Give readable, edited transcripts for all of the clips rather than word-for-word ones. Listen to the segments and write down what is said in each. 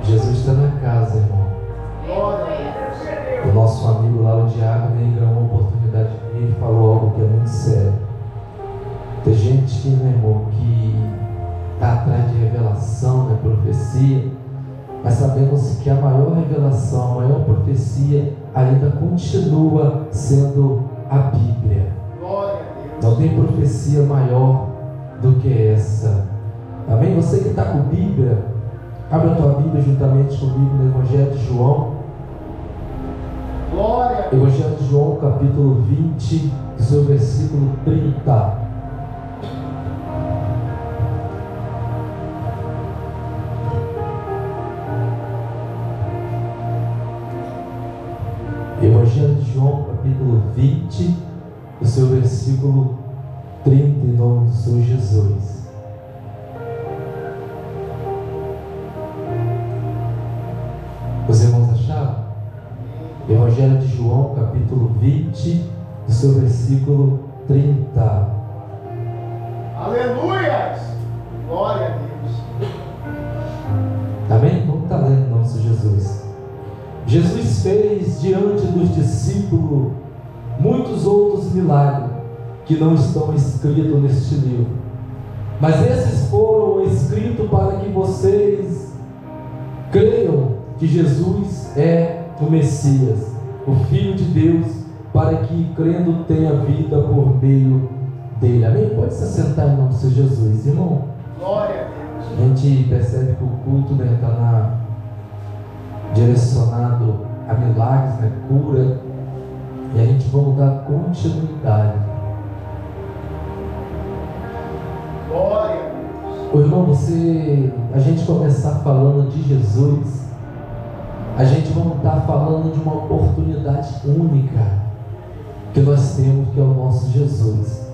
Jesus está na casa, irmão. O nosso amigo lá, o Diago, me ganhou uma oportunidade de vir e falou algo que é muito sério. Tem gente, meu irmão, que está atrás de revelação, né, profecia, mas sabemos que a maior revelação, a maior profecia ainda continua sendo a Bíblia. Não tem profecia maior do que essa. Amém? Você que está com Bíblia, abre a tua Bíblia juntamente comigo no Evangelho de João. Glória. Evangelho de João, capítulo 20, do seu versículo 30. Evangelho de João, capítulo 20, do seu versículo 30, em nome do Senhor Jesus. Os irmãos acharam? Evangelho de João, capítulo 20, do seu versículo 30. Aleluia! Glória a Deus. Amém? Vamos estar lendo em nome do Senhor Jesus. Jesus fez diante dos discípulos muitos outros milagres que não estão escritos neste livro, mas esses foram escritos para que vocês creiam que Jesus é o Messias, o Filho de Deus, para que crendo tenha vida por meio dele. Amém? Pode se assentar em nome do Senhor Jesus, irmão. Glória a Deus. A gente percebe que o culto está direcionado a milagres, cura, e a gente vai dar continuidade. Glória a Deus. Ô irmão, a gente começar falando de Jesus, a gente vai estar falando de uma oportunidade única que nós temos, que é o nosso Jesus.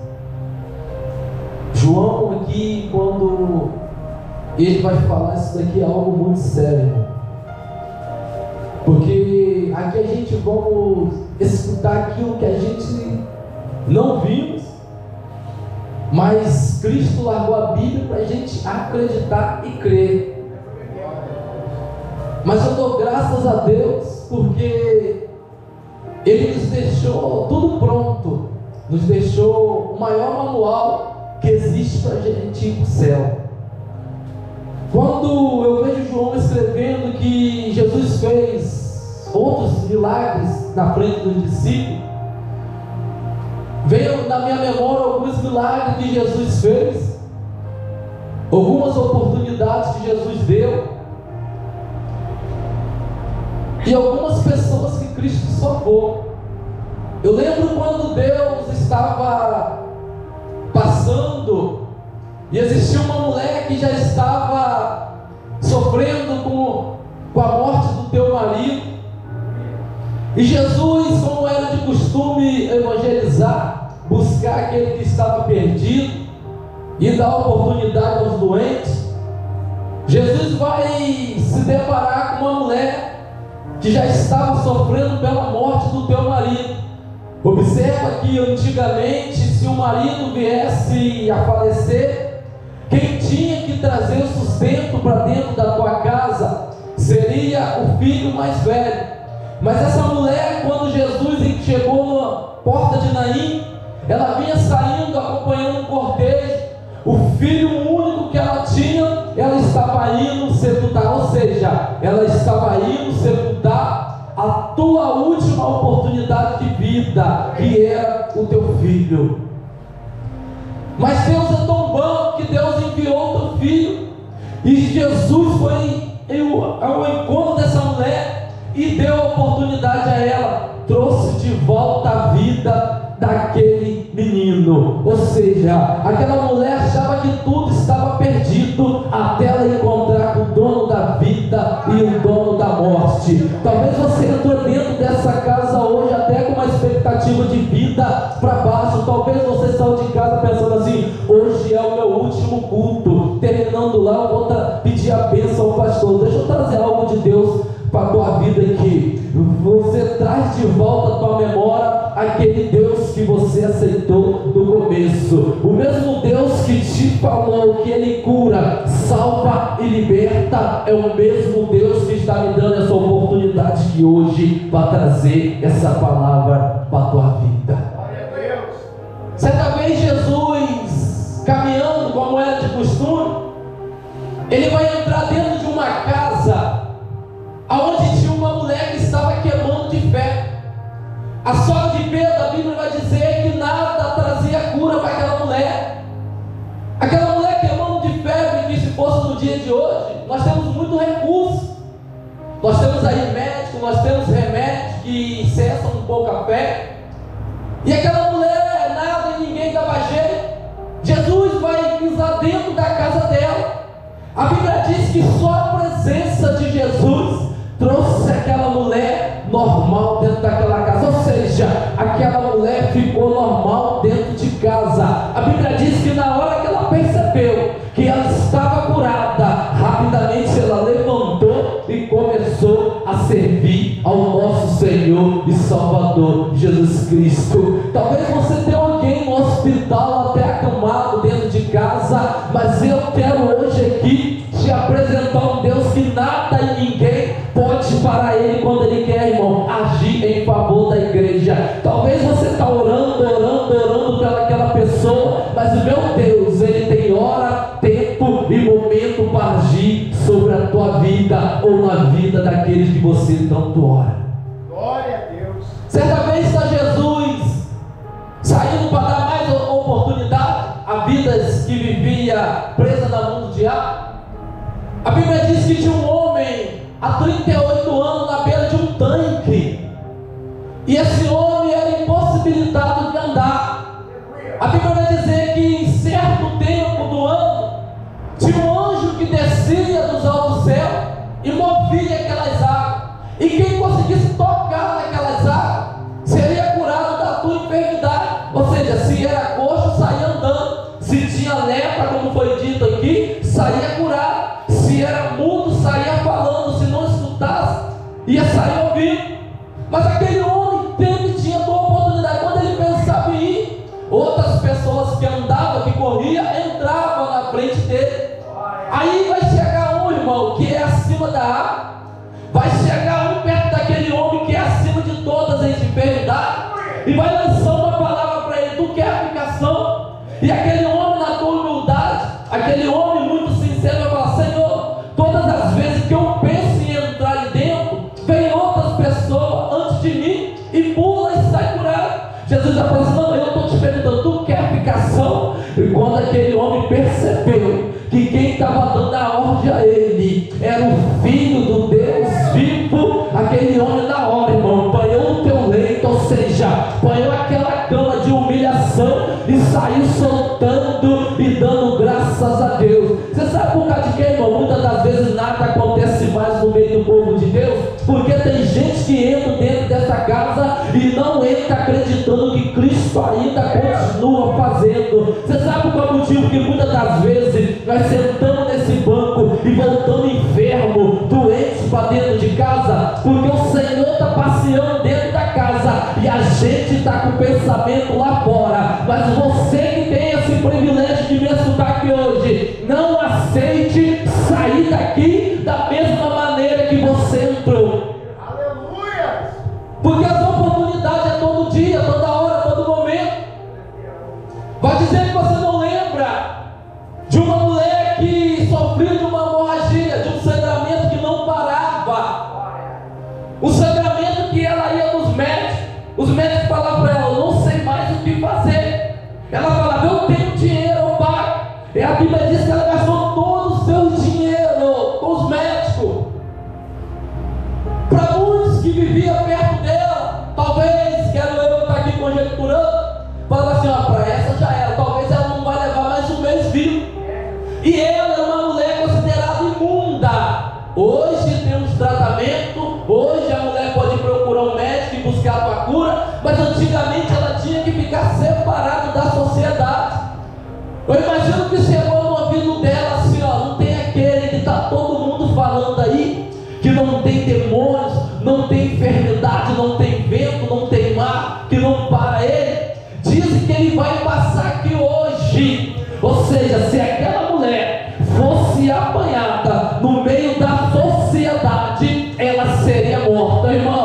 João aqui, quando ele vai falar isso daqui, é algo muito sério, irmão. Porque aqui a gente vamos escutar aquilo que a gente não vimos, mas Cristo largou a Bíblia para a gente acreditar e crer. Mas eu dou graças a Deus porque Ele nos deixou tudo pronto, nos deixou o maior manual que existe para a gente ir para o céu. Quando eu vejo João escrevendo que Jesus fez outros milagres na frente dos discípulos, veio na minha memória alguns milagres que Jesus fez, algumas oportunidades que Jesus deu, e algumas pessoas que Cristo salvou. Eu lembro quando Deus estava passando e existia uma mulher que já estava sofrendo com a morte do teu marido, e Jesus, como era de costume evangelizar, buscar aquele que estava perdido e dar oportunidade aos doentes, Jesus vai se deparar com uma mulher que já estava sofrendo pela morte do teu marido. Observa que antigamente, se o marido viesse a falecer, quem tinha que trazer o sustento para dentro da tua casa seria o filho mais velho. Mas essa mulher, quando Jesus chegou na porta de Naim, ela vinha saindo acompanhando um cortejo. O filho único que ela tinha, ela estava indo sepultar, ou seja, ela estava indo sepultar a tua última oportunidade de vida, que era o teu filho. Mas Deus é tão bom que Deus enviou o teu filho, e Jesus foi ao encontro dessa mulher e deu a oportunidade a ela, trouxe de volta a vida daquele menino. Ou seja, aquela mulher achava que tudo estava perdido até ela encontrar com o dono da vida e o dono da morte. Talvez você entrou dentro dessa casa hoje até com uma expectativa de vida para baixo. Talvez você saiu de casa pensando assim: hoje é o meu último culto, terminando lá eu vou pedir a bênção ao pastor. Deixa eu trazer algo de Deus para a tua vida aqui. Você traz de volta a tua memória aquele Deus que você aceitou no começo. O mesmo Deus que te falou que Ele cura, salva e liberta, é o mesmo Deus aqui hoje para trazer essa palavra para a tua vida. Glória a Deus. Certa vez Jesus, caminhando como era de costume, ele vai entrar dentro de uma casa onde tinha uma mulher que estava queimando de febre. A sogra de Pedro, a Bíblia vai dizer que nada trazia cura para aquela mulher. Aquela mulher queimando de febre, que se fosse no dia de hoje, nós temos muito recurso. Nós temos aí médico, nós temos remédios que cessam um pouco a febre. E aquela mulher, nada e ninguém dava jeito. Jesus vai pisar dentro da casa dela. A Bíblia diz que só a presença de Jesus trouxe aquela mulher normal dentro daquela casa. Ou seja, aquela mulher ficou normal dentro de casa. A Bíblia diz que na hora que ela percebeu que ela estava curada, rapidamente ela levantou e começou a servir ao nosso Senhor e Salvador Jesus Cristo. Talvez você tenha alguém no hospital até acamado dentro de casa, mas eu quero hoje aqui te apresentar um Deus que nada e ninguém pode parar ele quando ele quer, irmão, agir em favor da igreja. Talvez você está orando pelaquela pessoa, mas o meu Deus, ele tem hora, tempo e momento para agir sobre a tua vida ou na vida daqueles que você tanto ora. Glória a Deus. Certa vez está Jesus saindo para dar mais oportunidade a vidas que vivia presa na mão do diabo. A Bíblia diz que tinha um homem há 38 anos na beira de um tanque, e esse homem era impossibilitado de andar. A Bíblia vai dizer que em certo tempo do ano tinha um anjo que descia dos altos céus e movia aquelas águas, e quem conseguisse tocar naquelas águas seria curado da tua enfermidade. Ou seja, se era coxo, saía andando; se tinha lepra, como foi dito aqui, saía curado; se era mudo, saía falando; se não escutasse, ia sair ouvindo. Mas aquele homem tinha a oportunidade. Quando ele pensava em ir, outras pessoas que andavam, que corriam, entravam na frente dele. Aí vai chegar um, irmão, que é acima da água. Vai chegar um perto daquele homem que é acima de todas as enfermidades, e vai lançar uma palavra para ele: tu quer aplicação? E aquele homem, na tua humildade, aquele homem muito sincero, vai falar: Senhor, todas as vezes que eu penso em entrar ali dentro, vem outras pessoas antes de mim e pula e sai curado. Jesus já falou assim: não, eu estou te perguntando, tu quer aplicação? E quando aquele homem percebeu que quem estava dando a ordem a ele era o Filho do Deus vivo, aquele homem na hora, irmão, apanhou o teu leito, ou seja, apanhou aquela cama de humilhação e saiu soltando e dando graças a Deus. Você sabe por causa de quê, irmão? Muitas das vezes nada acontece mais no meio do povo de Deus, porque tem gente que entra dentro dessa casa e não entra acreditando que Cristo ainda continua fazendo. Você sabe qual é o motivo? Que muitas das vezes nós sentamos nesse banco e voltamos enfermo, doentes para dentro de casa, porque o Senhor está passeando dentro da casa e a gente está com o pensamento lá fora. Mas você que tem esse privilégio de me escutar aqui hoje, não aceite sair daqui da mesma maneira que você entrou. Aleluia. Porque as oportunidades é todo dia, toda hora, todo momento. Vai dizer que você não lembra de uma mulher que sofreu de uma hemorragia, de um sangramento que não parava. Um sangramento que ela ia nos médicos, os médicos falavam para ela: eu não sei mais o que fazer. Ela falava: eu tenho dinheiro, eu pago. E a Bíblia diz que ela gastou todo o seu dinheiro com os médicos. Para muitos que viviam perto dela, talvez, quero eu estar aqui conjecturando, falava assim: ó, para essa já era, talvez ela não vai levar mais um mês vivo. E ela é uma mulher considerada imunda. Hoje temos tratamento, hoje a mulher pode procurar um médico e buscar a sua cura, mas antigamente ela tinha que ficar separada da sociedade. Eu imagino que chegou no ouvido dela assim: ó, não tem aquele que está todo mundo falando aí, que não tem demônios, não tem enfermidade, não tem vento, não tem mar, que não para ele. Dizem que ele vai passar aqui hoje. Ou seja, se aquela mulher fosse apanhada no meio da sociedade, ela seria morta, irmão.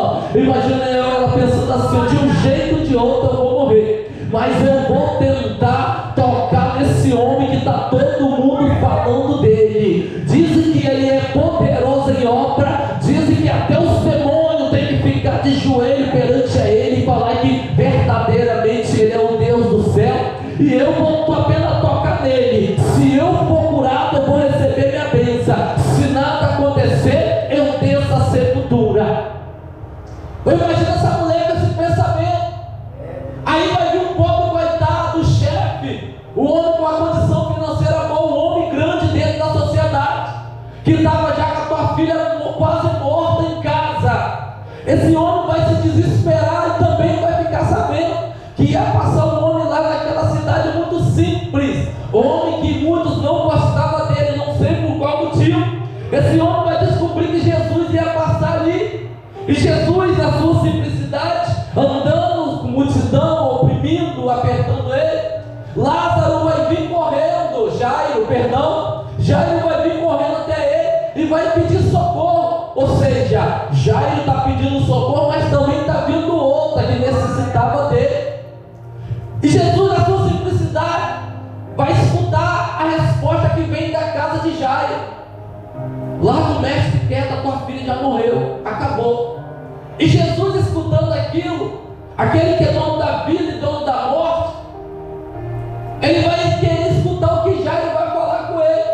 assim: de um jeito ou de outro eu vou morrer, mas eu vou tentar tocar nesse homem que está todo mundo falando dele. Dizem que ele é poderoso em obra, dizem que até os demônios têm que ficar de joelho perante a ele e falar que verdadeiramente ele é o Deus do céu, e eu vou apenas tocar nele. Se eu for curado, eu vou receber minha bênção. Se nada acontecer, eu desço a sepultura. Eu imagino essa mulher com esse pensamento. Aí vai vir um pobre coitado, o chefe, o homem com a condição financeira boa, o homem grande dentro da sociedade, que estava já com a tua filha quase morta em casa. Esse homem vai se desesperar e também vai ficar sabendo que ia passar um homem lá naquela cidade muito simples, homem que muitos não gostavam dele, não sei por qual motivo. Esse homem vai descobrir que Jesus ia passar ali, e Jesus, na sua simplicidade, andando com multidão, oprimindo, apertando ele. Lázaro vai vir correndo, Jairo vai vir correndo até ele e vai pedir socorro. Ou seja, Jairo está pedindo socorro, mas também está vindo outra que necessitava dele. E Jesus, na sua simplicidade, vai escutar a resposta que vem da casa de Jairo: larga o mestre quieto, a tua filha já morreu, acabou. E Jesus, escutando aquilo, aquele que é dono da vida e dono da morte, ele vai querer escutar o que Jairo vai falar com ele.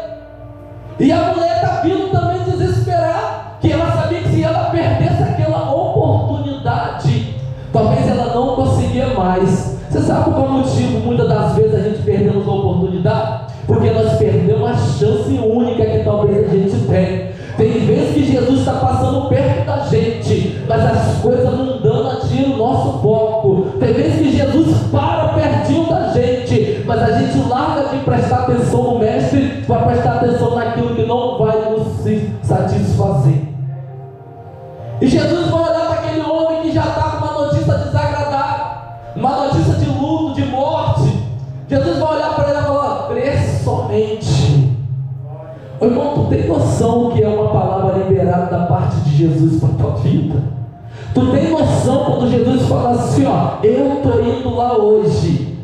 E a mulher está vindo também desesperar, que ela sabia que se ela perdesse aquela oportunidade, talvez ela não conseguia mais. Você sabe qual é o motivo? Muitas das vezes a gente perdemos a oportunidade, porque nós perdemos a chance única que talvez a gente tem. Tem vezes que Jesus está passando perto da gente, mas as coisas mundanas tiram o nosso foco. Tem vezes que Jesus para pertinho da gente, mas a gente larga de prestar atenção no mestre para prestar atenção naquilo que não vai nos satisfazer. E Jesus vai olhar para aquele homem que já está com uma notícia desagradável, uma notícia de luto, de morte. Jesus vai olhar para ele e falar: crê somente. Ô irmão, tu tem noção que é uma palavra liberada da parte de Jesus para a tua vida? Tu tem noção quando Jesus fala assim: ó, eu estou indo lá hoje?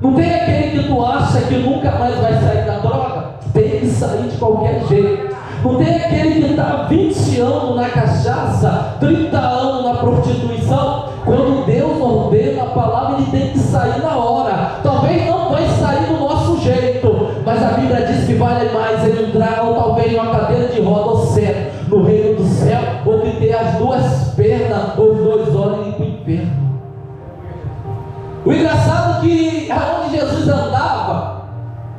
Não tem aquele que tu acha que nunca mais vai sair da droga? Tem que sair de qualquer jeito. Não tem aquele que está 20 anos na cachaça, 30 anos na prostituição. Quando Deus ordena a palavra, ele tem que sair na hora. Talvez não vai sair do nosso jeito, mas a Bíblia diz que vale mais entrar ou talvez numa cadeira de roda ou certo no reino do céu, ou que ter as duas pernas ou os dois olhos e ir para o inferno. O engraçado é que aonde Jesus andava,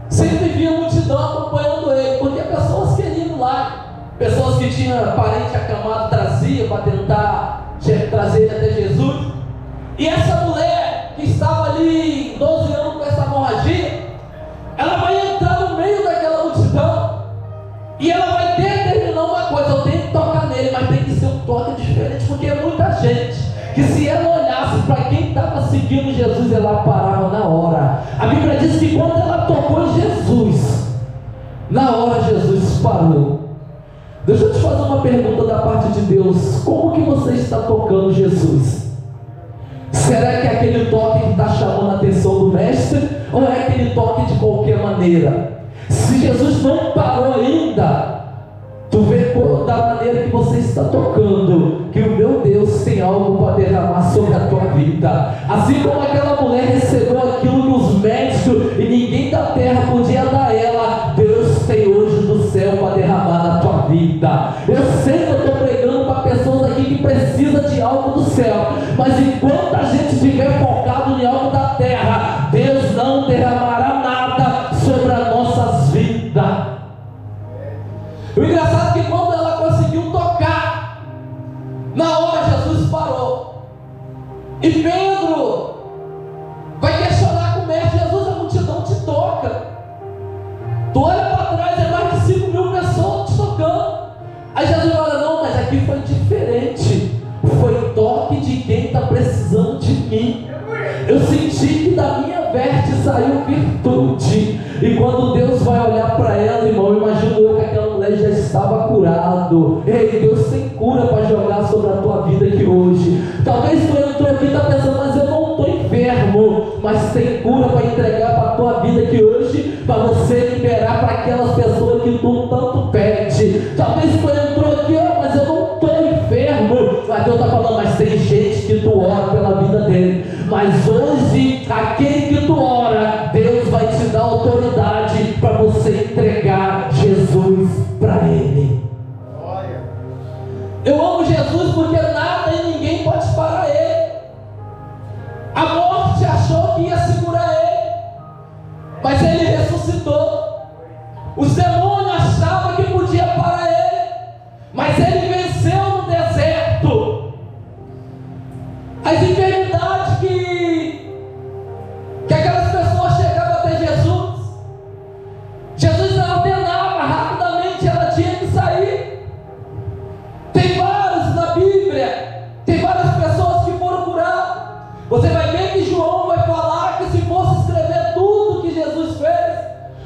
sempre via multidão acompanhando ele, porque pessoas queriam ir lá, pessoas que tinham parente acamado traziam para tentar trazer ele até Jesus. E essa mulher que estava ali 12 anos com essa hemorragia, ela vai entrar no meio daquela multidão e ela vai determinar uma coisa: eu tenho que tocar nele, mas tem que ser um toque diferente, porque é muita gente que, se ela olhasse para quem estava seguindo Jesus, ela parava na hora. A Bíblia diz que quando ela tocou em Jesus, na hora Jesus parou. Deixa eu te fazer uma pergunta da parte de Deus: como que você está tocando Jesus? Será que é aquele toque que está chamando a atenção do mestre, ou é aquele toque de qualquer maneira? Se Jesus não parou ainda, tu vê da maneira que você está tocando, que o meu Deus tem algo para derramar sobre a tua vida. Assim como aquela mulher recebeu aquilo que os médicos e ninguém da terra podia dar a ela, Deus tem hoje do céu para derramar na tua vida. Eu sei que eu estou pregando para pessoas aqui que precisam de algo do céu, mas enquanto a gente estiver focado em algo da terra, Deus não derramará nada sobre as nossas vidas. O engraçado é que quando ela conseguiu tocar, na hora Jesus parou. E Pedro vai questionar com o mestre: Jesus, a multidão te toca. Tu olha para trás, é mais de 5 mil pessoas te tocando. Aí Jesus fala: não, mas aqui foi diferente. Foi toque de quem está precisando de mim. Eu senti que da minha veste saiu virtude. E quando Deus vai olhar para ela, irmão, imagino eu que aquela mulher já estava curado. Ei, Deus tem cura para jogar sobre a tua vida aqui hoje. Talvez tu entrou aqui e está pensando, mas eu não estou enfermo. Mas tem cura para entregar para a tua vida aqui hoje, para você liberar para aquelas pessoas que tu tanto pede. Talvez tu entrou aqui, mas eu não estou enfermo. Mas Deus está falando, mas tem gente que tu ora pela vida dele. Mas hoje, aquele que tu ora, Deus vai te dar autoridade para você entregar Jesus para ele. Eu amo Jesus porque nada e ninguém pode parar ele. A morte achou que ia segurar ele, mas ele ressuscitou. Os demônios achavam que podia parar ele, mas ele venceu no deserto. As enfermidades que aquelas pessoas chegavam até Jesus, Jesus não ordenava, rapidamente ela tinha que sair. Tem vários na Bíblia, tem várias pessoas que foram curadas. Você vai ver que João vai falar que se fosse escrever tudo que Jesus fez,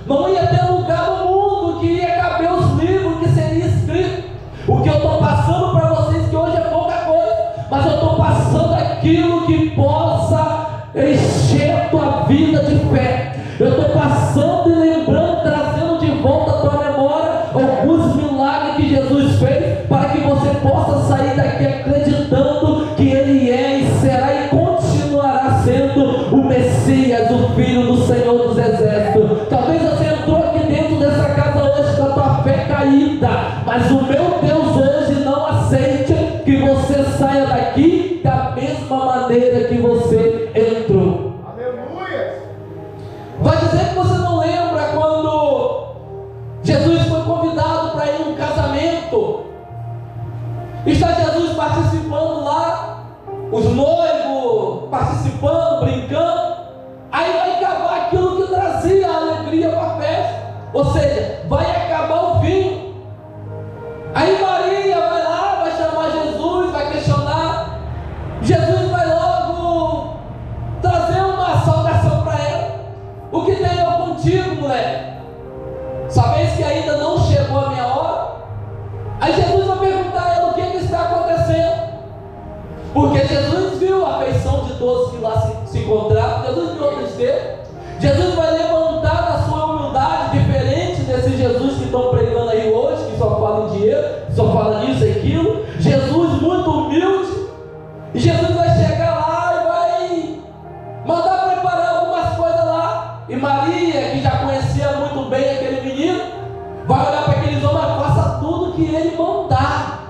não ia ter lugar no mundo que ia caber os livros que seria escrito. O que eu estou passando para vocês que hoje é pouca coisa, mas eu estou passando aquilo que possa encher a tua vida de fé. Eu estou passando e lembrando, trazendo de volta à tua memória alguns milagres que Jesus fez, para que você possa sair daqui acreditando que Ele é e será e continuará sendo o Messias, o Filho do Senhor dos Exércitos. Talvez você entrou aqui dentro dessa casa hoje com a tua fé caída, mas o meu Deus hoje não aceite que você saia daqui da mesma maneira que você entrou. Aleluia! Vai dizer que você não lembra quando Jesus foi convidado para ir em um casamento? Está Jesus participando lá, os noivos participando, brincando. Aí vai acabar aquilo que trazia a alegria para a festa, ou seja, vai acabar o vinho. Aí Maria vai lá, vai chamar Jesus, vai questionar. Jesus vai logo trazer uma saudação para ela. O que tem eu contigo, mulher? Sabes que ainda não chegou a minha hora? Aí Jesus vai perguntar a ela o que está acontecendo. Porque Jesus viu a afeição de todos que lá se encontravam. Jesus viu a tristeza. Jesus vai levantar da sua humildade, diferente desse Jesus que estão pregando aí hoje, que só fala em dinheiro, só fala nisso e aquilo. Jesus muito humilde. E Jesus vai chegar lá e vai mandar preparar algumas coisas lá. E Maria, que já conhecia muito bem aquele menino, vai olhar para aqueles homens e faça tudo que ele mandar.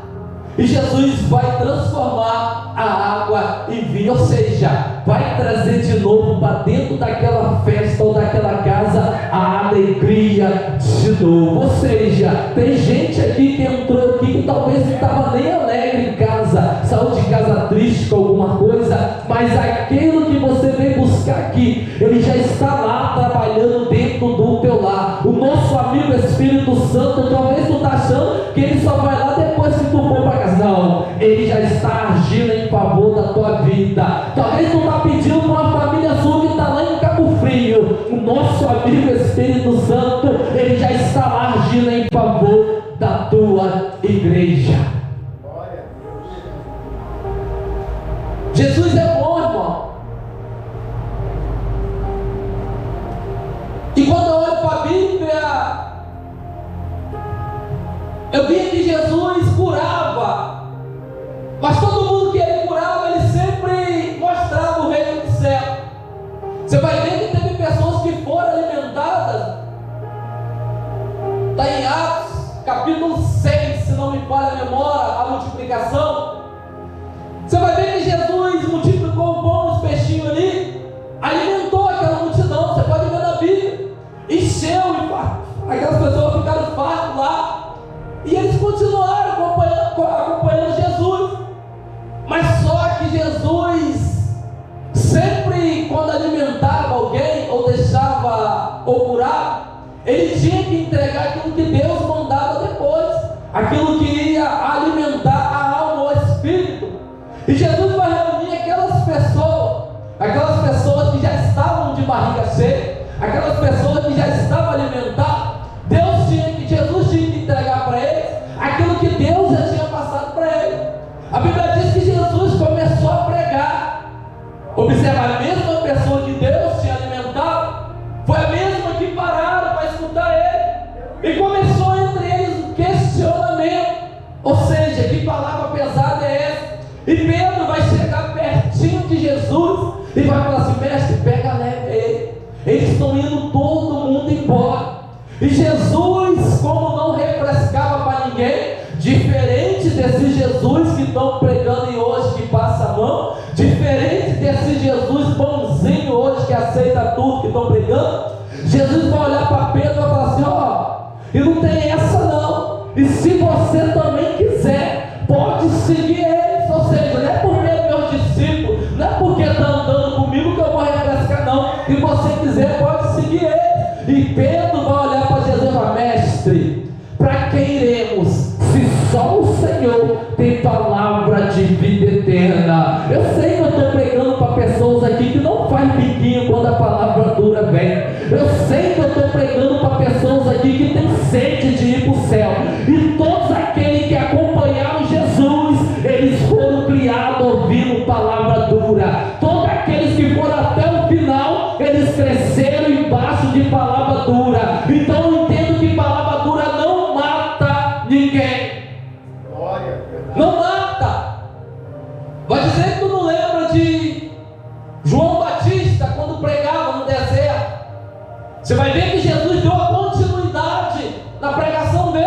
E Jesus vai transformar a água em vinho, ou seja, vai trazer de novo para dentro daquela festa ou daquela casa a alegria de novo. Ou seja, tem gente aqui que entrou aqui que talvez não estava nem alegre em casa, saiu de casa triste com alguma coisa, mas aquilo que você veio buscar aqui, ele já está lá trabalhando dentro do teu lar. O nosso amigo Espírito Santo, talvez tu está achando que ele só vai lá depois que tu for para casa. Não, ele já está agindo em favor da tua vida. Talvez tu está pedindo para uma família sua que está lá em Cabo Frio. O nosso amigo Espírito Santo, ele já está lá agindo em favor da tua igreja. Glória a Deus. Jesus é bom, irmão. E quando eu olho para a Bíblia, eu vi que Jesus curava, mas todo mundo que ele curava, ele sempre mostrava o reino do céu. Você vai ver que teve pessoas que foram alimentadas. Está em Atos, capítulo 6, se não me falha a memória, a multiplicação. Você vai ver que Jesus multiplicou o pão, os peixinhos ali, alimentou aquela multidão. Você pode ver na Bíblia, encheu, aquelas pessoas ficaram fartas lá. E eles continuaram acompanhando Jesus. Mas só que Jesus, sempre quando alimentava alguém, ou deixava, ou curava, ele tinha que entregar aquilo que Deus mandava depois, aquilo que ia alimentar a alma ou o espírito. E Jesus vai reunir aquelas pessoas que já estavam de barriga cheia, aquelas pessoas que já estavam alimentadas. Jesus tinha que entregar para eles aquilo que Deus já tinha passado para eles. palavra pesada é essa? E Pedro vai chegar pertinho de Jesus e vai falar assim: mestre, pega leve ele. Eles estão indo todo mundo embora. E Jesus, como não refrescava para ninguém, diferente desse Jesus que estão pregando em hoje, que passa a mão, diferente desse Jesus bonzinho hoje que aceita tudo que estão pregando, Jesus vai olhar para Pedro e vai falar assim: ó, e não tem essa não. E se você também quiser, pode seguir eles. Ou seja, não é por meio dos meus discípulos, não é porque está andando comigo que eu vou refrescar não. Se você quiser, pode seguir eles. E Pedro vai olhar para Jesus e falar: mestre, para quem iremos, se só o Senhor tem palavra de vida eterna? Eu sei que eu estou pregando para pessoas aqui que não faz biquinho quando a palavra dura vem. Eu sei que eu estou pregando para pessoas aqui que tem sede de ir para o céu. E todos aqueles que acompanharam Jesus, eles foram criados ouvindo palavra dura. Todos aqueles que foram até o final, eles cresceram embaixo de palavra dura. Então eu entendo que palavra dura não mata ninguém. Glória. Não mata. Vai dizer que tu não lembra de João Batista quando pregava no deserto. Você vai ver que Jesus deu a continuidade na pregação dele.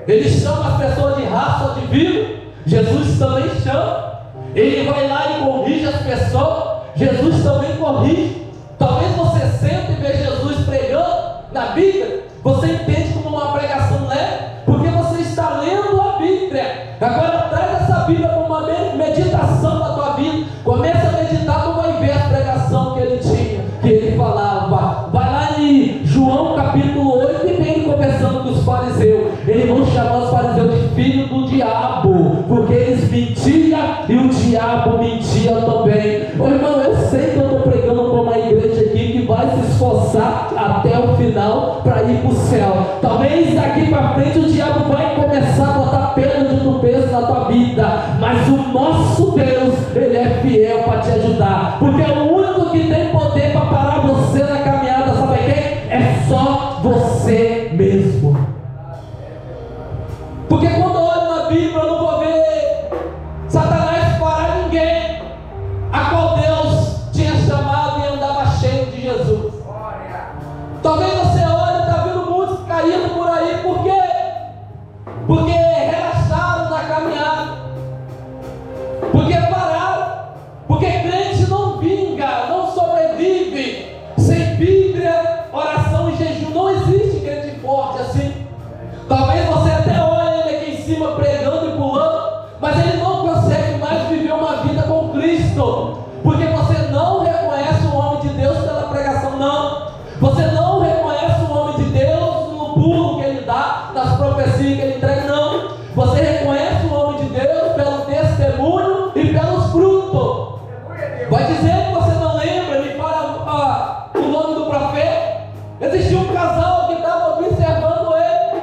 Ele chama as pessoas de raça divina. Jesus também chama. Ele vai lá e corrige as pessoas. Jesus também corrige. Talvez você sente e veja Jesus pregando na Bíblia, você entende como uma pregação leve, porque você está lendo a Bíblia. Agora traz essa Bíblia como uma meditação da tua vida. Começa a meditar, tu vai ver a pregação que ele tinha, que ele falava. Vai lá em João capítulo 8 e vem ele conversando com os fariseus. Eles vão chamar os fariseus de filho do diabo, porque eles mentiam e o diabo mentia também. Ô irmão, eu sei que eu estou pregando para uma igreja aqui que vai se esforçar até o final para ir para o céu. Talvez daqui para frente o diabo vai começar a botar pedra de tropeço na tua vida, mas o nosso Deus, ele é fiel para te ajudar, porque é o único que tem poder para parar você na caminhada. Sabe quem? É só você mesmo. Porque quando eu olho na Bíblia, eu não vou ver Satanás parar ninguém a qual Deus tinha chamado e andava cheio de Jesus. Talvez você olhe e está vendo muitos caindo por aí. Por quê? Porque relaxaram na caminhada, porque pararam, porque crente não vinga, não sobrevive sem Bíblia, oração e jejum. Não existe crente forte assim. Talvez você até olhe ele aqui em cima pregando e pulando, mas ele não consegue mais viver uma vida com Cristo, porque você não reconhece o homem de Deus pela pregação, não. Você não reconhece o homem de Deus no pulo que ele dá, nas profecias que ele entrega, não. Você reconhece o homem de Deus pelo testemunho e pelos frutos. Vai dizer que você não lembra, me fala o nome do profeta. Existia um casal que estava observando ele.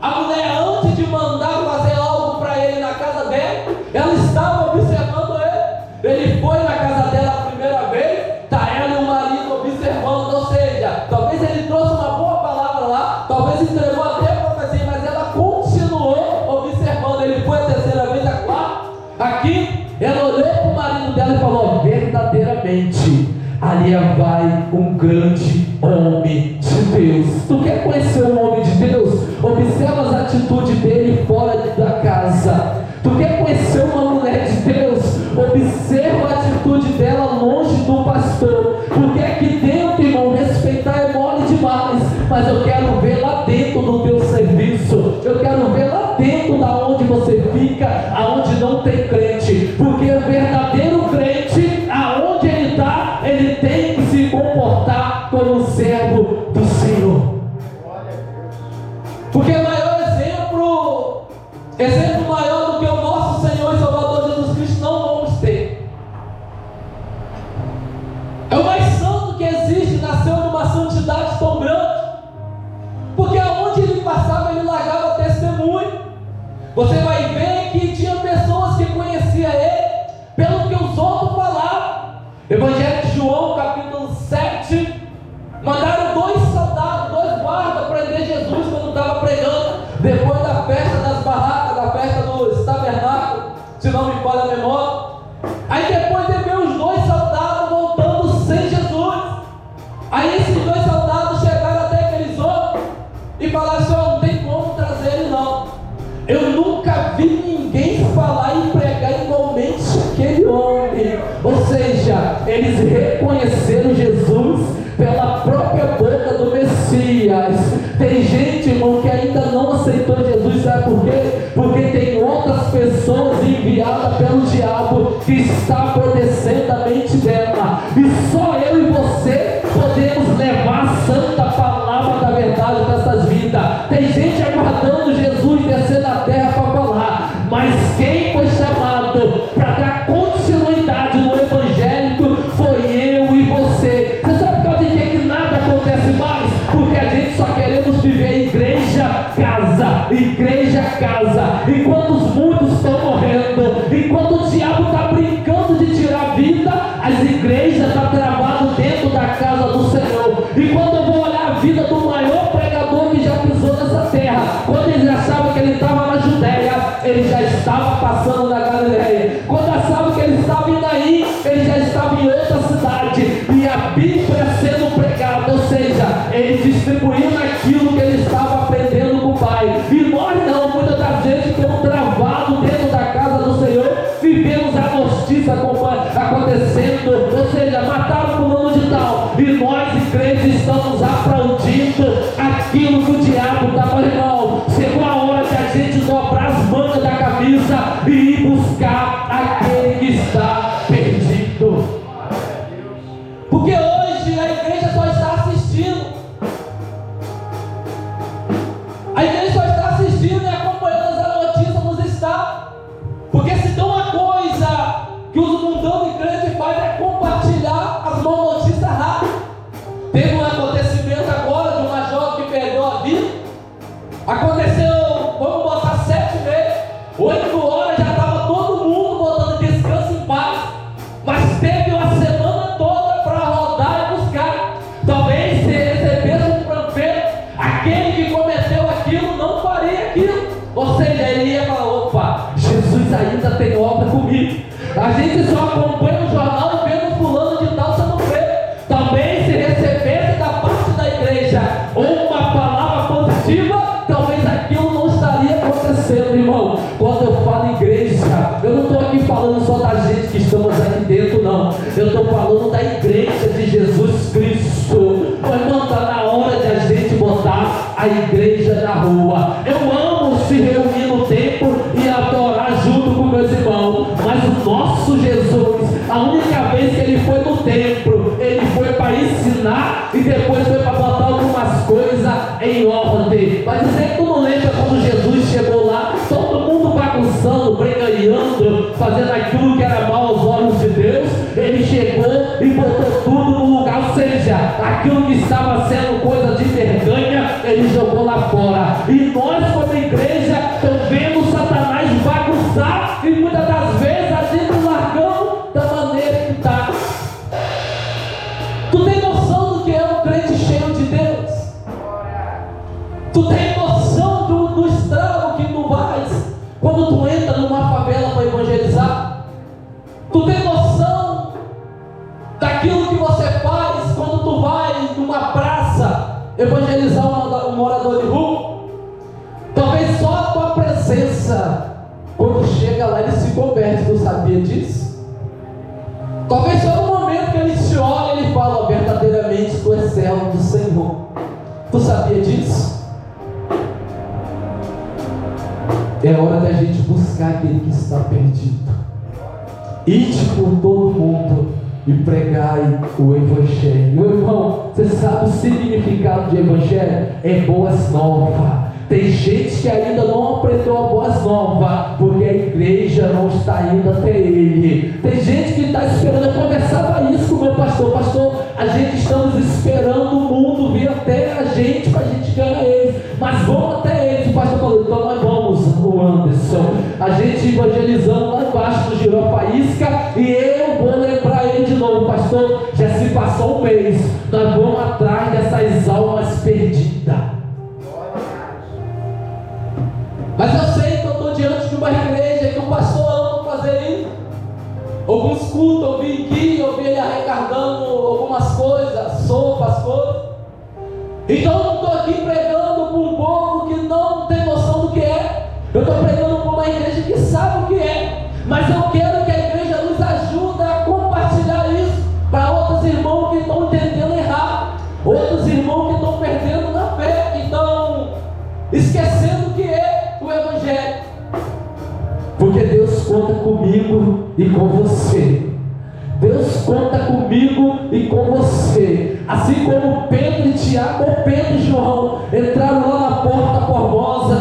A mulher, antes de mandar fazer algo para ele na casa dela, ela estava observando ele. Ele foi na casa dela a primeira vez, está ela e o marido observando. Ou seja, talvez ele trouxe uma boa palavra lá, talvez entregou até a profecia, mas ela continuou observando. Ele foi a terceira vez, a quarta. Aqui, ela olhou para o marido dela e falou: verdadeiramente, ali vai um grande homem de Deus. Tu quer conhecer um homem de Deus? Observa as atitudes dele fora da casa. Tu quer conhecer uma mulher de Deus? Observa a atitude dela longe do pastor. Porque aqui dentro, irmão, respeitar é mole demais, mas eu quero ver lá dentro do teu serviço. Eu quero ver lá dentro da onde você fica, aonde não tem crente. Porque o verdadeiro crente, aonde ele está, ele tem que se comportar como um servo do Senhor. Porque o maior exemplo maior do que o nosso Senhor e Salvador Jesus Cristo não vamos ter. É o mais santo que existe, nasceu numa santidade tão grande, porque aonde ele passava ele largava testemunho. Você vai ver que tinha pessoas que conheciam ele pelo que os outros falavam. Evangelho de João capítulo 7, mandaram 2 soldados, 2 guardas prender Jesus quando estava pregando, depois da festa das barracas, da festa dos tabernáculos. se não me falha a memória. Aí depois ele vê os 2 soldados voltando sem Jesus. Aí esses 2 soldados chegaram até aqueles homens e falaram assim: ó, não tem como trazer ele não. Eu nunca vi ninguém falar e pregar igualmente aquele homem. Ou seja, eles reconheceram Jesus pela própria boca do Messias. Tem gente, irmão, que ainda não aceitou Jesus, sabe por quê? Porque tem outras pessoas enviadas pelo diabo que está obedecendo a mente dela, e só eu e você podemos levar a santa palavra da verdade dessas vidas. Tem gente aguardando Jesus descer na terra para falar, mas quem foi chamado para dar continuidade no evangélico foi eu e você. Você sabe por causa de que nada acontece mais? Porque a gente só queremos viver igreja, casa, igreja, casa. Enquanto muitos estão morrendo, enquanto o diabo está brincando de tirar a vida, as igrejas estão travadas dentro da casa do Senhor. E quando eu vou olhar a vida do maior pregador que já pisou nessa terra, quando eles achavam que ele estava na Judéia, ele já estava passando na Galileia. Quando achavam que ele estava indo aí, ele já estava em outra cidade, e a Bíblia sendo pregada, ou seja, ele distribuindo aquilo que ele estava aprendendo com o Pai. E nós não, muitas das vezes ficamos travados dentro da casa do Senhor, vivemos a justiça acontecendo, ou seja, mataram fulano de tal, e nós, igreja, estamos aplaudindo aquilo que o diabo está fazendo. Irmão, chegou a hora de a gente dobrar as mangas da camisa e ir buscar aquele que está perdido. Porque hoje a igreja só está assistindo. A igreja só está assistindo e acompanhando as notícias nos estados. Porque se tem uma coisa que os mundanos e crentes fazem é compartilhar as más notícias rápidas. Teve um acontecimento agora de uma jovem que perdeu a vida. Aconteceu, vamos botar 7 meses, 8 horas, já estava todo mundo botando descanso em paz. Mas teve uma semana toda para rodar e buscar. Talvez se recebesse um panfleto, aquele que cometeu aquilo não faria aquilo. Ou seja, ele ia falar: opa, Jesus ainda tem obra comigo. A gente só acompanha o jornal e vê no fulano de tal sendo preso. Talvez se recebesse da parte da igreja uma palavra positiva, talvez aquilo não estaria acontecendo, irmão. Quando eu falo igreja, eu não estou aqui falando só da gente que estamos aqui dentro, não. Eu estou falando da igreja de Jesus Cristo. Mas não está na hora de a gente botar a igreja na rua. Eu amo se reunir no templo e adorar junto com meus irmãos, mas o nosso Jesus, a única vez que ele foi no templo, ele foi para ensinar e depois foi para botar algumas coisas em ordem. Mas você que não lembra quando Jesus chegou lá, todo mundo bagunçando, bregando, fazendo aquilo que era mal aos olhos de Deus? Ele chegou e botou tudo no lugar, ou seja, aquilo que estava sendo coisa de vergonha, ele jogou lá fora. E nós, como igreja, estamos vendo Satanás bagunçar, e muitas das vezes a gente largamos da maneira que está. Tu tem noção do que é um crente cheio de Deus? Tu tem noção do estrago que tu faz quando tu entra numa favela para evangelizar? Tu tem noção daquilo que você faz quando tu vai numa praça evangelizar um morador de rua? Talvez só a tua presença, quando chega lá, ele se converte. Tu sabia disso? Talvez só no momento que ele te olha, ele fala: verdadeiramente tu és servo do Senhor. Tu sabia disso? É hora da gente buscar aquele que está perdido. Ide por todo mundo e pregai o Evangelho. Meu irmão, você sabe o significado de Evangelho? É boas novas. Tem gente que ainda não aprendeu a boas novas, porque a igreja não está indo até ele. Tem gente que está esperando. Eu conversava isso com o meu pastor: pastor, a gente estamos esperando o mundo vir até a gente para a gente ganhar eles, mas vamos até eles. O pastor falou: então nós vamos, o Anderson, a gente evangelizando lá embaixo no Giró Faísca, e eu vou lembrar ele de novo: pastor, já se passou um mês, nós vamos atrás dessas almas perdidas. Mas eu sei que eu estou diante de uma igreja que o pastor ama fazer Alguns cultos eu vim aqui, eu vi ele arrecadando algumas coisas, sopas, coisas. Então eu não estou aqui pregando para um povo que não tem noção do que é. Eu estou pregando para uma igreja que sabe o que é. Mas eu quero que a igreja nos ajude a compartilhar isso para outros irmãos que estão entendendo errado, outros irmãos que estão perdendo na fé, que estão esquecendo o que é o Evangelho. Porque Deus conta comigo e com você. Deus conta comigo e com você. Assim como Pedro e Tiago, ou Pedro e João entraram lá na porta formosa,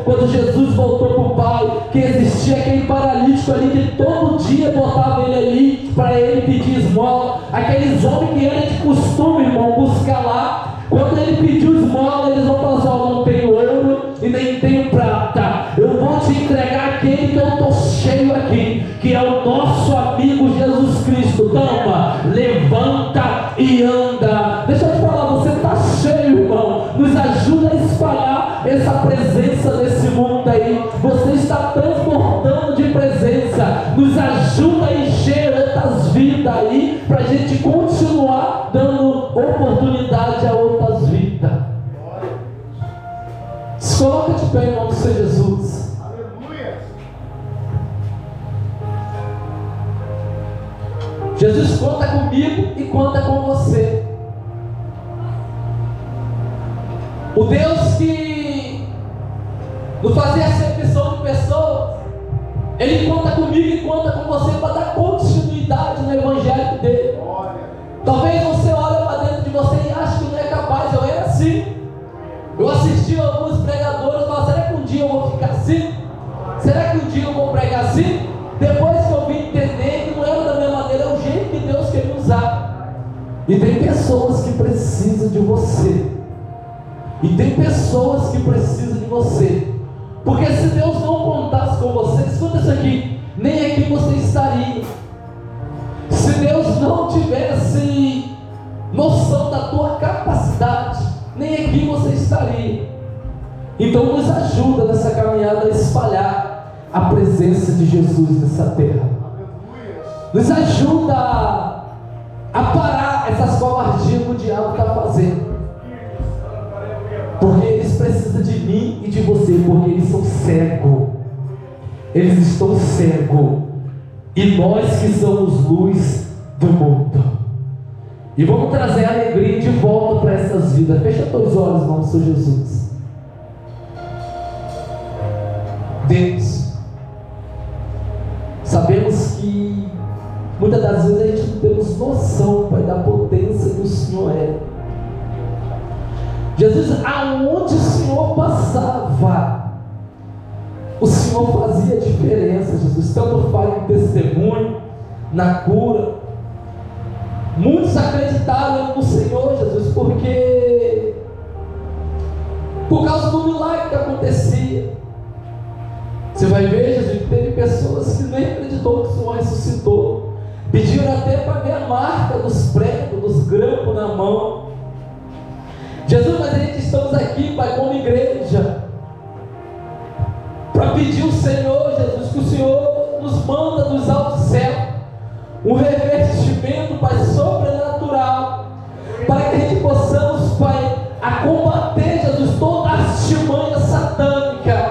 quando Jesus voltou para o Pai, que existia aquele paralítico ali que todo dia botava ele ali para ele pedir esmola. Aqueles homens que era de costume, irmão, buscar lá. Quando ele pediu esmola, eles vão falar assim: ó, não tenho ouro e nem tenho prata, eu vou te entregar aquele que eu estou cheio aqui, que é o nosso amigo Jesus Cristo. Toma, levanta e anda. Deixa eu te falar, você está cheio, irmão. Nos ajuda a espalhar essa presença nesse mundo aí. Você está transbordando de presença. Nos ajuda a encher outras vidas aí, para a gente continuar dando oportunidade a outras vidas. Se coloca de pé em nome do Senhor Jesus. Aleluia. Jesus conta comigo e conta com você. O Deus que nos fazia acepção de pessoas, Ele conta comigo e conta com você para dar continuidade no Evangelho dele. Talvez você olhe para dentro de você e ache que não é capaz. Eu era assim. Eu assisti a alguns pregadores e falava: será que um dia eu vou ficar assim? Será que um dia eu vou pregar assim? Depois que eu vim entender que não era da minha maneira, é o jeito que Deus quer me usar. E tem pessoas que precisam de você. E tem pessoas que precisam de você. Porque se Deus não contasse com você, escuta isso aqui, nem aqui você estaria. Se Deus não tivesse noção da tua capacidade, nem aqui você estaria. Então nos ajuda nessa caminhada a espalhar a presença de Jesus nessa terra. Nos ajuda a parar essas covardias que o diabo está fazendo. Porque eles precisam de mim e de você, porque eles são cegos. Eles estão cegos. E nós que somos luz do mundo. E vamos trazer a alegria de volta para essas vidas. Fecha teus olhos, em nome do Senhor Jesus. Deus, sabemos que muitas das vezes a gente não temos noção, Pai, da potência que o Senhor é. Jesus, aonde o Senhor passava, o Senhor fazia diferença, Jesus. Tanto faz no testemunho, na cura. Muitos acreditaram no Senhor, Jesus, porque por causa do milagre que acontecia. Você vai ver, Jesus, que teve pessoas que nem acreditou que o Senhor ressuscitou. Pediram até para ver a marca dos pregos, dos grampos na mão. Jesus, mas a gente estamos aqui, Pai, como igreja, para pedir ao Senhor, Jesus, que o Senhor nos manda dos altos céus um revestimento, Pai, sobrenatural, para que a gente possamos, Pai, a combater, Jesus, toda a artimanha satânica.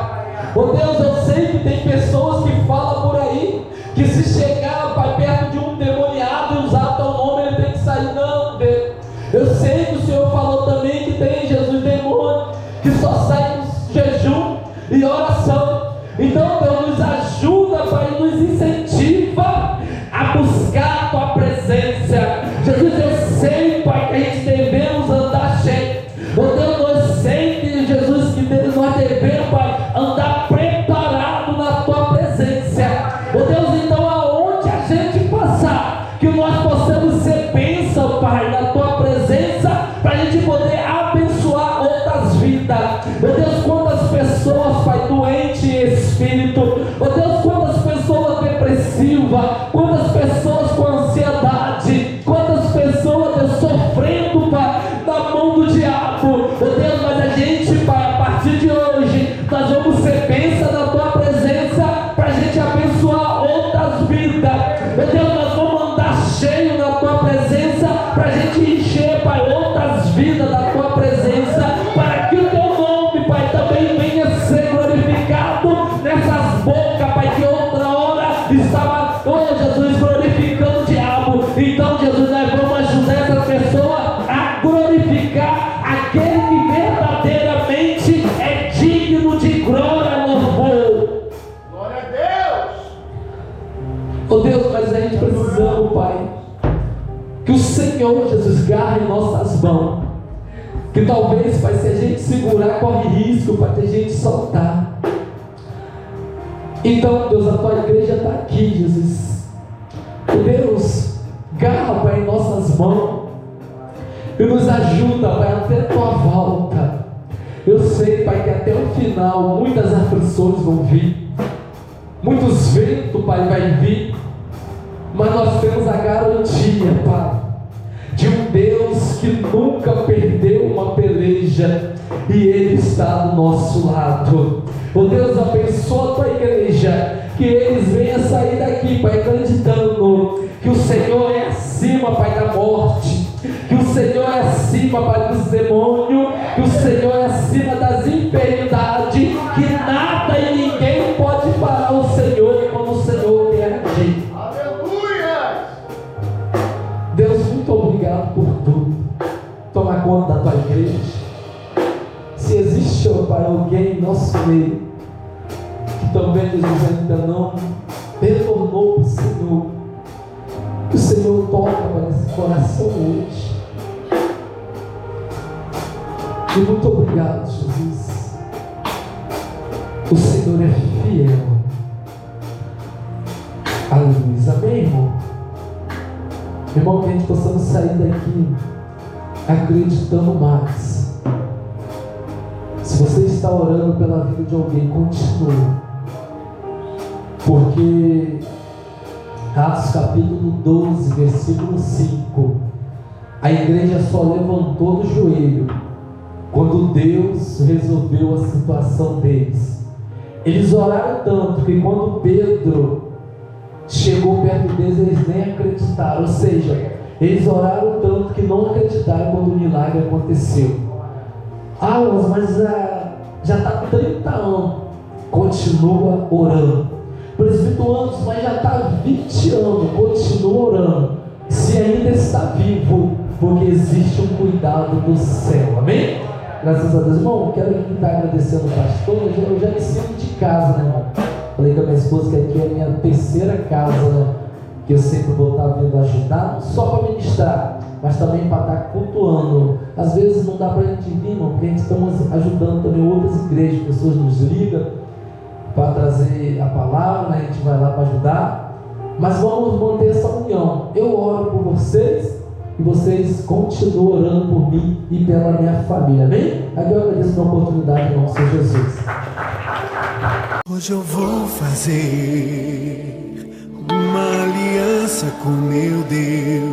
Oh Deus, eu sei que tem pessoas que falam por aí, que se chegar, Pai, perto de um demoniado e usar teu nome, ele tem que sair. Não, Deus, eu sei que o Senhor falou também que tem, Jesus, demônio que só sai com jejum e oração. Então, Deus, nos ajuda, Pai, nos incentiva a buscar a tua presença. Jesus, eu sei, Pai, que a gente devemos andar cheio. Oh Deus, nós sei, Jesus, que nós devemos, Pai, andar preparado na tua presença. Oh Deus, então aonde a gente passar, que nós possamos ser bênção, Pai, na tua presença, para a gente poder abençoar outras vidas. Oh Deus, quantas pessoas, Pai, doentes em espírito. Oh Deus, quantas pessoas depressivas, quantas pessoas com ansiedade, quantas pessoas, Deus, sofrendo, Pai, na mão do diabo. Oh Deus, mas a gente, Pai, a partir de hoje, nós vamos ser bênção na tua presença, para a gente abençoar outras vidas. estava, oh Jesus, glorificando o diabo. Então Jesus, nós vamos ajudar essa pessoa a glorificar aquele que verdadeiramente é digno de glória e louvor. Glória a Deus. Oh Deus, mas a gente precisamos, Pai, que o Senhor Jesus garre em nossas mãos. Que talvez, Pai, se a gente segurar, corre risco, Pai, de a gente soltar. Então, Deus, a tua igreja está aqui, Jesus. Deus, garra, Pai, em nossas mãos e nos ajuda, Pai, até a tua volta. Eu sei, Pai, que até o final muitas aflições vão vir, muitos ventos, Pai, vai vir, mas nós temos a garantia, Pai, de um Deus que nunca perdeu uma peleja e Ele está do nosso lado. Oh Deus, abençoa a tua igreja, que eles venham sair daqui, Pai, acreditando que o Senhor é acima, Pai, da morte, que o Senhor é acima, Pai, dos demônios, que o Senhor é acima das enfermidades, que nada e ninguém pode parar o Senhor quando o Senhor quer agir. Aleluia! Deus, muito obrigado por tudo. Toma conta da tua igreja. Se existe, oh Pai, alguém em nosso meio que também Jesus ainda não retornou para o Senhor, que o Senhor toca, Pai, nesse coração hoje. E muito obrigado, Jesus. O Senhor é fiel. Aleluia. Amém, irmão? Irmão, que a gente possamos sair daqui acreditando mais. Se você está orando pela vida de alguém, continue. Porque Atos capítulo 12, versículo 5, a igreja só levantou do joelho quando Deus resolveu a situação deles. Eles oraram tanto que quando Pedro chegou perto deles, eles nem acreditaram. Ou seja, eles oraram tanto que não acreditaram quando o milagre aconteceu. Mas já está 30 anos. Continua orando. Presbítero anos, mas já está 20 anos. Continua orando. Se ainda está vivo, porque existe um cuidado do céu. Amém? Graças a Deus. Irmão, quero estar agradecendo o pastor. Eu já me sinto de casa, né, irmão? Falei com a minha esposa que aqui é a minha terceira casa, né? Que eu sempre vou estar vindo ajudar, não só para ministrar, mas também para estar cultuando. Às vezes não dá para a gente vir, irmão, porque a gente estamos ajudando também outras igrejas, pessoas nos ligam para trazer a palavra, né? A gente vai lá para ajudar, mas vamos manter essa união. Eu oro por vocês e vocês continuam orando por mim e pela minha família, amém? Aqui eu agradeço a oportunidade em nome do Senhor Jesus. Hoje eu vou fazer uma aliança com meu Deus.